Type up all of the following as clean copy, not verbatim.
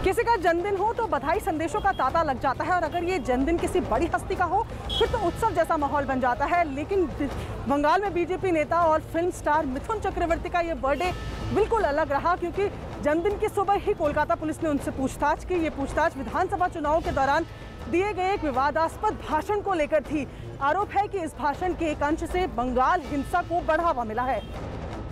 किसी का जन्मदिन हो तो बधाई संदेशों का तांता लग जाता है और अगर ये जन्मदिन किसी बड़ी हस्ती का हो फिर तो उत्सव जैसा माहौल बन जाता है। लेकिन बंगाल में बीजेपी नेता और फिल्म स्टार मिथुन चक्रवर्ती का ये बर्थडे बिल्कुल अलग रहा, क्योंकि जन्मदिन की सुबह ही कोलकाता पुलिस ने उनसे पूछताछ की। ये पूछताछ विधानसभा चुनाव के दौरान दिए गए एक विवादास्पद भाषण को लेकर थी। आरोप है कि इस भाषण के एक अंश से बंगाल हिंसा को बढ़ावा मिला है।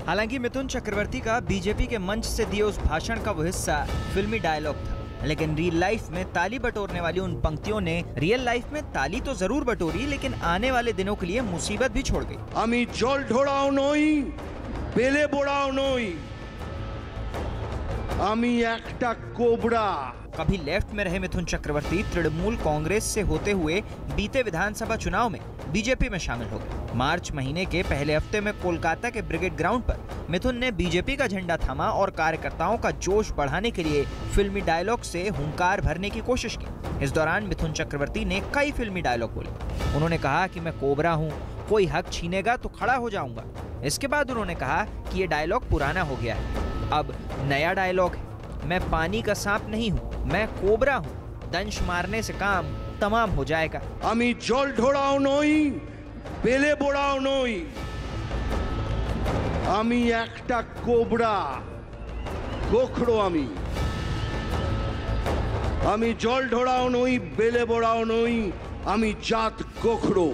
हालांकि मिथुन चक्रवर्ती का बीजेपी के मंच से दिए उस भाषण का वो हिस्सा फिल्मी डायलॉग था, लेकिन रियल लाइफ में ताली बटोरने वाली उन पंक्तियों ने रियल लाइफ में ताली तो जरूर बटोरी, लेकिन आने वाले दिनों के लिए मुसीबत भी छोड़ गई। आमी जल ढोड़ाओ नई, बेले बोड़ाओ नई, आमी एकटा कोबरा। कभी लेफ्ट में रहे मिथुन चक्रवर्ती तृणमूल कांग्रेस से होते हुए बीते विधानसभा चुनाव में बीजेपी में शामिल हो गए। मार्च महीने के पहले हफ्ते में कोलकाता के ब्रिगेड ग्राउंड पर मिथुन ने बीजेपी का झंडा थामा और कार्यकर्ताओं का जोश बढ़ाने के लिए फिल्मी डायलॉग से हुंकार भरने की कोशिश की। इस दौरान मिथुन चक्रवर्ती ने कई फिल्मी डायलॉग बोले। उन्होंने कहा कि मैं कोबरा हूँ, कोई हक छीनेगा तो खड़ा हो जाऊंगा। इसके बाद उन्होंने कहा कि ये डायलॉग पुराना हो गया है, अब नया डायलॉग है। मैं पानी का सांप नहीं हूँ, मैं कोबरा हूँ, दंश मारने से काम तमाम हो जाएगा। आमी जल ढोड़ाओ नई, बेले बोड़ाओ नई, आमी एकटा कोबरा, गोखड़ो आमी। आमी जल ढोड़ाओ नई, बेले बोड़ाओ नई, आमी जात गोखड़ो,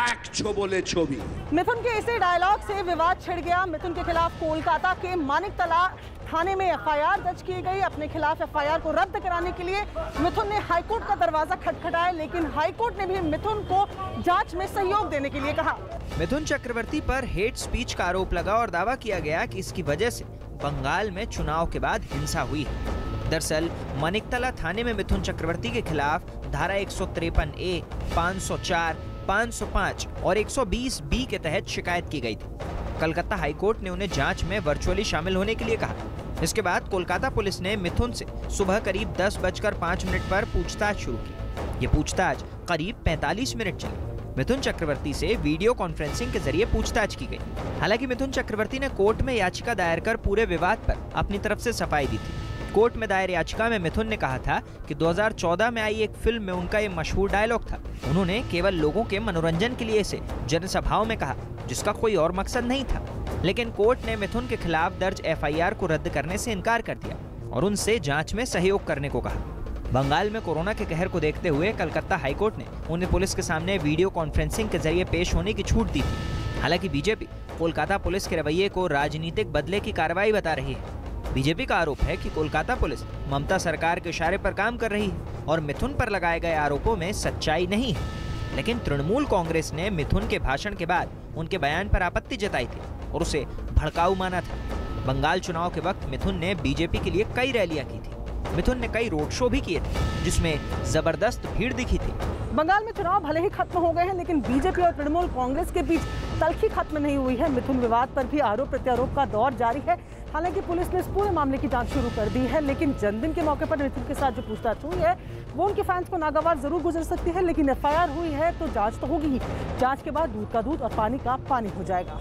एक छोबोले छोबी। मिथुन के इसी डायलॉग से विवाद छिड़ गया। मिथुन के खिलाफ कोलकाता के मानिकतला थाने में एफआईआर दर्ज की गई। अपने खिलाफ एफआईआर को रद्द कराने के लिए मिथुन ने हाईकोर्ट का दरवाजा खटखटाया, लेकिन हाईकोर्ट ने भी मिथुन को जांच में सहयोग देने के लिए कहा। मिथुन चक्रवर्ती पर हेट स्पीच का आरोप लगा और दावा किया गया कि इसकी वजह से बंगाल में चुनाव के बाद हिंसा हुई है। दरअसल मानिकतला थाने में मिथुन चक्रवर्ती के खिलाफ धारा 153A, 504, 505 और 120B के तहत शिकायत की गई थी। कलकत्ता हाईकोर्ट ने उन्हें जांच में वर्चुअली शामिल होने के लिए कहा। इसके बाद कोलकाता पुलिस ने मिथुन से सुबह करीब 10:05 पर पूछताछ शुरू की। ये पूछताछ करीब 45 मिनट चली। मिथुन चक्रवर्ती से वीडियो कॉन्फ्रेंसिंग के जरिए पूछताछ की गई। हालांकि मिथुन चक्रवर्ती ने कोर्ट में याचिका दायर कर पूरे विवाद पर अपनी तरफ से सफाई दी थी। कोर्ट में दायर याचिका में मिथुन ने कहा था कि 2014 में आई एक फिल्म में उनका ये मशहूर डायलॉग था। उन्होंने केवल लोगों के मनोरंजन के लिए इसे जनसभाओं में कहा, जिसका कोई और मकसद नहीं था। लेकिन कोर्ट ने मिथुन के खिलाफ दर्ज एफआईआर को रद्द करने से इनकार कर दिया और उनसे जांच में सहयोग करने को कहा। बंगाल में कोरोना के कहर को देखते हुए कलकत्ता हाईकोर्ट ने उन्हें पुलिस के सामने वीडियो कॉन्फ्रेंसिंग के जरिए पेश होने की छूट दी थी। हालांकि बीजेपी कोलकाता पुलिस के रवैये को राजनीतिक बदले की कार्रवाई बता रही है। बीजेपी का आरोप है कि कोलकाता पुलिस ममता सरकार के इशारे पर काम कर रही है और मिथुन पर लगाए गए आरोपों में सच्चाई नहीं है। लेकिन तृणमूल कांग्रेस ने मिथुन के भाषण के बाद उनके बयान पर आपत्ति जताई थी और उसे भड़काऊ माना था। बंगाल चुनाव के वक्त मिथुन ने बीजेपी के लिए कई रैलियां की थी। मिथुन ने कई रोड शो भी किए थे, जिसमें जबरदस्त भीड़ दिखी थी। बंगाल में चुनाव भले ही खत्म हो गए हैं, लेकिन बीजेपी और तृणमूल कांग्रेस के बीच तल्खी खत्म नहीं हुई है। मिथुन विवाद पर भी आरोप प्रत्यारोप का दौर जारी है। हालांकि पुलिस ने इस पूरे मामले की जांच शुरू कर दी है, लेकिन जन्मदिन के मौके पर मिथुन के साथ जो पूछताछ हुई है वो उनके फैंस को नागवार जरूर गुजर सकती है। लेकिन एफआईआर हुई है तो जांच तो होगी ही। जांच के बाद दूध का दूध और पानी का पानी हो जाएगा।